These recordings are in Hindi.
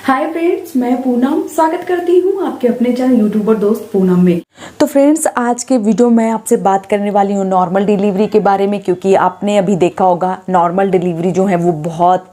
हाय फ्रेंड्स, मैं पूनम स्वागत करती हूँ आपके अपने चैनल यूट्यूबर दोस्त पूनम में। तो फ्रेंड्स, आज के वीडियो में आपसे बात करने वाली हूँ नॉर्मल डिलीवरी के बारे में, क्योंकि आपने अभी देखा होगा नॉर्मल डिलीवरी जो है वो बहुत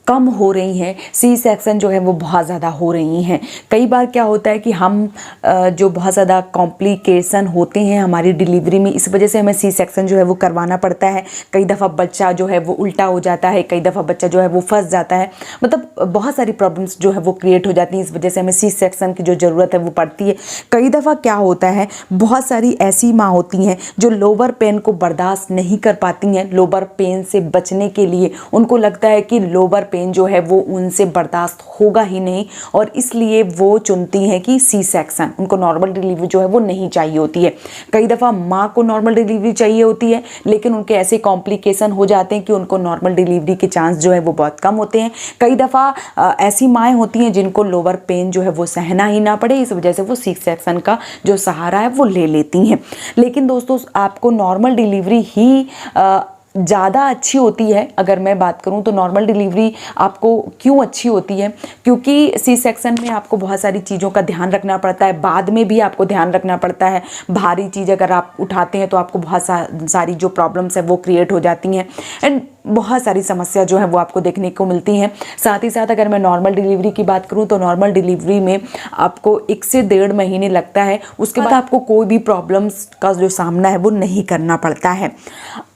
कम हो रही हैं, सी सेक्शन जो है वो बहुत ज़्यादा हो रही हैं। कई बार क्या होता है कि हम जो बहुत ज़्यादा कॉम्प्लिकेशन होते हैं हमारी डिलीवरी में, इस वजह से हमें सी सेक्शन जो है वो करवाना पड़ता है। कई दफ़ा बच्चा जो है वो उल्टा हो जाता है, कई दफ़ा बच्चा जो है वो फंस जाता है, मतलब बहुत सारी प्रॉब्लम्स जो है वो क्रिएट हो जाती हैं। इस वजह से हमें सी सेक्शन की जो ज़रूरत है वो पड़ती है। कई दफ़ा क्या होता है, बहुत सारी ऐसी माँ होती हैं जो लोअर पेन को बर्दाश्त नहीं कर पाती हैं। लोअर पेन से बचने के लिए उनको लगता है कि लोअर पेन जो है वो उनसे बर्दाश्त होगा ही नहीं, और इसलिए वो चुनती हैं कि सी सेक्शन, उनको नॉर्मल डिलीवरी जो है वो नहीं चाहिए होती है। कई दफ़ा माँ को नॉर्मल डिलीवरी चाहिए होती है, लेकिन उनके ऐसे कॉम्प्लिकेशन हो जाते हैं कि उनको नॉर्मल डिलीवरी के चांस जो है वो बहुत कम होते हैं। कई दफ़ा ऐसी माएँ होती हैं जिनको लोअर पेन जो है वो सहना ही ना पड़े, इस वजह से वो सी सेक्शन का जो सहारा है वो ले लेती हैं। लेकिन दोस्तों, आपको नॉर्मल डिलीवरी ही ज़्यादा अच्छी होती है। अगर मैं बात करूं तो नॉर्मल डिलीवरी आपको क्यों अच्छी होती है, क्योंकि सी सेक्शन में आपको बहुत सारी चीज़ों का ध्यान रखना पड़ता है, बाद में भी आपको ध्यान रखना पड़ता है। भारी चीज़ अगर आप उठाते हैं तो आपको बहुत सारी जो प्रॉब्लम्स है वो क्रिएट हो जाती हैं, एंड बहुत सारी समस्या जो है वो आपको देखने को मिलती हैं। साथ ही साथ अगर मैं नॉर्मल डिलीवरी की बात करूं तो नॉर्मल डिलीवरी में आपको 1 से 1.5 महीने लगता है, उसके बाद आपको कोई भी प्रॉब्लम्स का जो सामना है वो नहीं करना पड़ता है।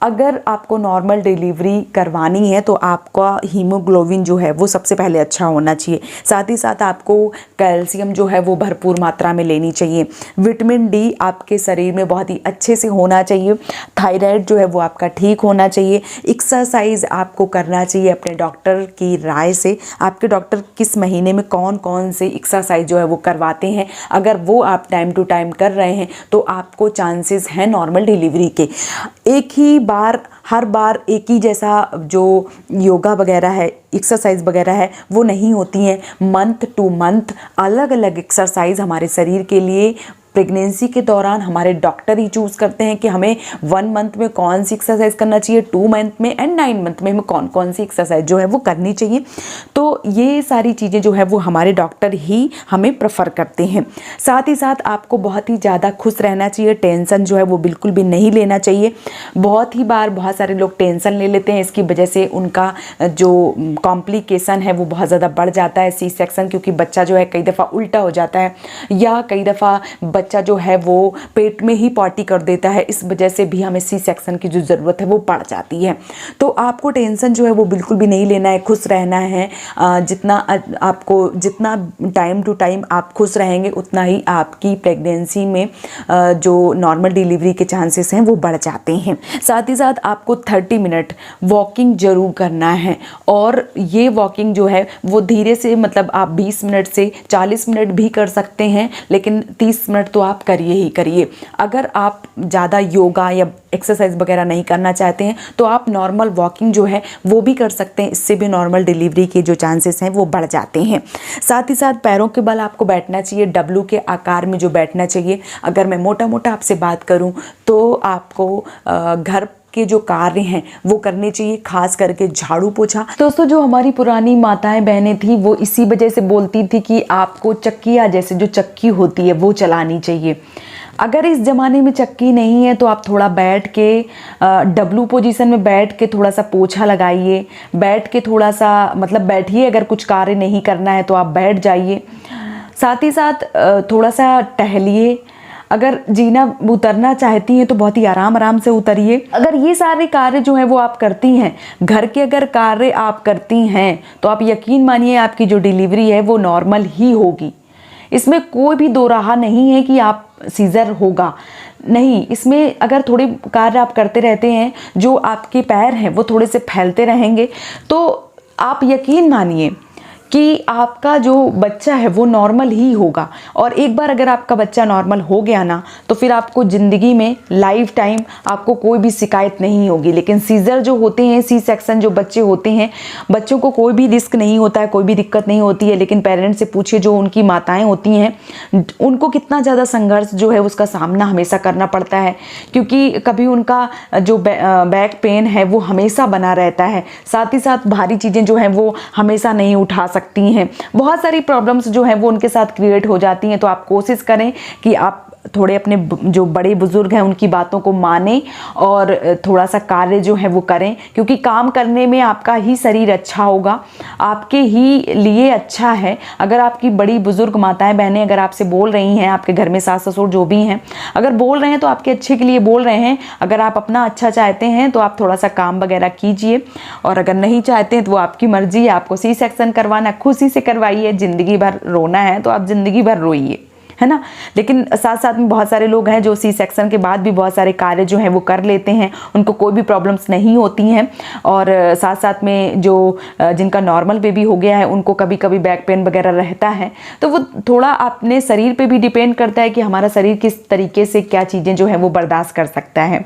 अगर आपको नॉर्मल डिलीवरी करवानी है तो आपका हीमोग्लोबिन जो है वो सबसे पहले अच्छा होना चाहिए। साथ ही साथ आपको कैल्शियम जो है वो भरपूर मात्रा में लेनी चाहिए। विटामिन डी आपके शरीर में बहुत ही अच्छे से होना चाहिए। थायराइड जो है वो आपका ठीक होना चाहिए। एक्सरसाइज आपको करना चाहिए अपने डॉक्टर की राय से। आपके डॉक्टर किस महीने में कौन कौन से एक्सरसाइज जो है वो करवाते हैं, अगर वो आप टाइम टू टाइम कर रहे हैं तो आपको चांसेस हैं नॉर्मल डिलीवरी के। एक ही बार हर बार एक ही जैसा जो योगा वगैरह है, एक्सरसाइज वगैरह है, वो नहीं होती हैं। मंथ टू मंथ अलग अलग एक्सरसाइज हमारे शरीर के लिए प्रेगनेंसी के दौरान हमारे डॉक्टर ही चूज़ करते हैं कि हमें 1 मंथ में कौन सी एक्सरसाइज करना चाहिए, 2 मंथ में एंड 9 मंथ में हमें कौन कौन सी एक्सरसाइज जो है वो करनी चाहिए। तो ये सारी चीज़ें जो है वो हमारे डॉक्टर ही हमें प्रेफर करते हैं। साथ ही साथ आपको बहुत ही ज़्यादा खुश रहना चाहिए, टेंशन जो है वो बिल्कुल भी नहीं लेना चाहिए। बहुत ही बार बहुत सारे लोग टेंशन ले लेते हैं, इसकी वजह से उनका जो कॉम्प्लिकेशन है वो बहुत ज़्यादा बढ़ जाता है, सी सेक्शन, क्योंकि बच्चा जो है कई दफ़ा उल्टा हो जाता है, या कई दफ़ा बच्चा जो है वो पेट में ही पॉटी कर देता है। इस वजह से भी हमें सी सेक्शन की जो ज़रूरत है वो बढ़ जाती है। तो आपको टेंशन जो है वो बिल्कुल भी नहीं लेना है, खुश रहना है। जितना टाइम टू टाइम आप खुश रहेंगे उतना ही आपकी प्रेगनेंसी में जो नॉर्मल डिलीवरी के चांसेस हैं वो बढ़ जाते हैं। साथ ही साथ आपको 30 मिनट वॉकिंग ज़रूर करना है, और ये वॉकिंग जो है वो धीरे से, मतलब आप 20 मिनट से 40 मिनट भी कर सकते हैं, लेकिन 30 मिनट तो आप करिए ही करिए। अगर आप ज़्यादा योगा या एक्सरसाइज वगैरह नहीं करना चाहते हैं तो आप नॉर्मल वॉकिंग जो है वो भी कर सकते हैं। इससे भी नॉर्मल डिलीवरी के जो चांसेस हैं वो बढ़ जाते हैं। साथ ही साथ पैरों के बल आपको बैठना चाहिए, डब्लू के आकार में जो बैठना चाहिए। अगर मैं मोटा मोटा आपसे बात करूं तो आपको घर के जो कार्य हैं वो करने चाहिए, खास करके झाड़ू पोछा। दोस्तों, जो हमारी पुरानी माताएं बहनें थी वो इसी वजह से बोलती थी कि आपको चक्किया जैसे जो चक्की होती है वो चलानी चाहिए। अगर इस ज़माने में चक्की नहीं है तो आप थोड़ा बैठ के डब्लू पोजीशन में बैठ के थोड़ा सा पोछा लगाइए, बैठ के थोड़ा सा मतलब बैठिए। अगर कुछ कार्य नहीं करना है तो आप बैठ जाइए। साथ ही साथ थोड़ा सा टहलिए। अगर जीना उतरना चाहती हैं तो बहुत ही आराम आराम से उतरिए। अगर ये सारे कार्य जो हैं वो आप करती हैं, घर के अगर कार्य आप करती हैं, तो आप यकीन मानिए आपकी जो डिलीवरी है वो नॉर्मल ही होगी। इसमें कोई भी दो राह नहीं है कि आप सीजर होगा, नहीं। इसमें अगर थोड़े कार्य आप करते रहते हैं, जो आपके पैर हैं वो थोड़े से फैलते रहेंगे, तो आप यकीन मानिए कि आपका जो बच्चा है वो नॉर्मल ही होगा। और एक बार अगर आपका बच्चा नॉर्मल हो गया ना, तो फिर आपको ज़िंदगी में लाइफ टाइम आपको कोई भी शिकायत नहीं होगी। लेकिन सीज़र जो होते हैं, सी सेक्शन जो बच्चे होते हैं, बच्चों को कोई भी रिस्क नहीं होता है, कोई भी दिक्कत नहीं होती है। लेकिन पेरेंट्स से पूछिए, जो उनकी माताएं होती हैं, उनको कितना ज़्यादा संघर्ष जो है उसका सामना हमेशा करना पड़ता है, क्योंकि कभी उनका जो बैक पेन है वो हमेशा बना रहता है। साथ ही साथ भारी चीज़ें जो हैं वो हमेशा नहीं उठा सकती हैं। बहुत सारी प्रॉब्लम्स जो हैं वो उनके साथ क्रिएट हो जाती हैं। तो आप कोशिश करें कि आप थोड़े अपने जो बड़े बुजुर्ग हैं उनकी बातों को मानें और थोड़ा सा कार्य जो है वो करें, क्योंकि काम करने में आपका ही शरीर अच्छा होगा, आपके ही लिए अच्छा है। अगर आपकी बड़ी बुजुर्ग माताएं बहनें अगर आपसे बोल रही हैं, आपके घर में सास ससुर जो भी हैं अगर बोल रहे हैं तो आपके अच्छे के लिए बोल रहे हैं। अगर आप अपना अच्छा चाहते हैं तो आप थोड़ा सा काम वगैरह कीजिए, और अगर नहीं चाहते हैं तो वो आपकी मर्जी है। आपको सी सेक्शन करवाना खुशी से करवाइए, ज़िंदगी भर रोना है तो आप ज़िंदगी भर रोइए, है ना। लेकिन साथ साथ में बहुत सारे लोग हैं जो सी सेक्शन के बाद भी बहुत सारे कार्य जो हैं वो कर लेते हैं, उनको कोई भी प्रॉब्लम्स नहीं होती हैं। और साथ साथ में जो जिनका नॉर्मल बेबी हो गया है उनको कभी कभी बैक पेन वगैरह रहता है, तो वो थोड़ा अपने शरीर पे भी डिपेंड करता है कि हमारा शरीर किस तरीके से क्या चीज़ें जो है वो बर्दाश्त कर सकता है।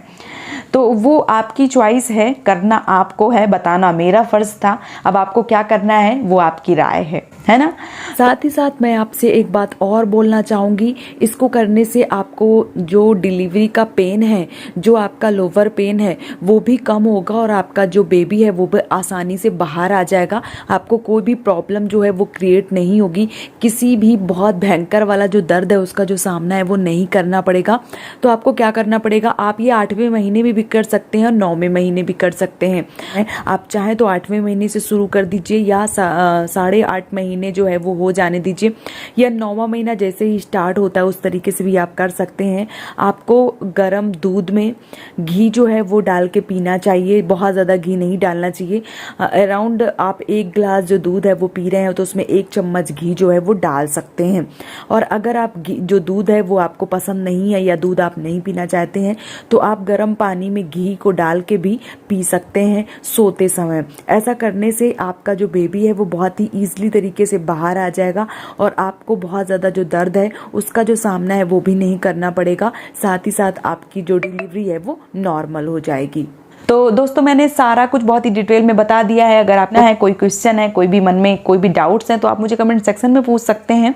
तो वो आपकी चॉइस है, करना आपको है, बताना मेरा फ़र्ज़ था। अब आपको क्या करना है वो आपकी राय है ना। साथ ही साथ मैं आपसे एक बात और बोलना चाहूँगी, इसको करने से आपको जो डिलीवरी का पेन है, जो आपका लोअर पेन है वो भी कम होगा और आपका जो बेबी है वो भी आसानी से बाहर आ जाएगा। आपको कोई भी प्रॉब्लम जो है वो क्रिएट नहीं होगी, किसी भी बहुत भयंकर वाला जो दर्द है उसका जो सामना है वो नहीं करना पड़ेगा। तो आपको क्या करना पड़ेगा, आप ये 8वें महीने में भी कर सकते हैं और 9वें महीने भी कर सकते हैं। आप चाहें तो 8वें महीने से शुरू कर दीजिए या 8.5 महीने जो है वो हो जाने दीजिए, या 9वां महीना जैसे ही स्टार्ट होता है उस तरीके से भी आप कर सकते हैं। आपको गर्म दूध में घी जो है वो डाल के पीना चाहिए, बहुत ज़्यादा घी नहीं डालना चाहिए। अराउंड आप 1 गिलास जो दूध है वो पी रहे हैं तो उसमें 1 चम्मच घी जो है वो डाल सकते हैं। और अगर आप जो दूध है वो आपको पसंद नहीं है या दूध आप नहीं पीना चाहते हैं तो आप गर्म पानी में घी को डाल के भी पी सकते हैं सोते समय। ऐसा करने से आपका जो बेबी है वो बहुत ही ईजिली तरीके से बाहर आ जाएगा और आपको बहुत ज़्यादा जो दर्द है उसका जो सामना है वो भी नहीं करना पड़ेगा। साथ ही साथ आपकी जो डिलीवरी है वो नॉर्मल हो जाएगी। तो दोस्तों मैंने सारा कुछ बहुत ही डिटेल में बता दिया है। अगर आपका है कोई क्वेश्चन है, कोई भी मन में कोई भी डाउट्स हैं तो आप मुझे कमेंट सेक्शन में पूछ सकते हैं।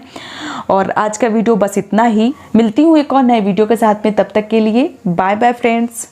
और आज का वीडियो बस इतना ही। मिलती हूँ एक और नए वीडियो के साथ में, तब तक के लिए बाय बाय फ्रेंड्स।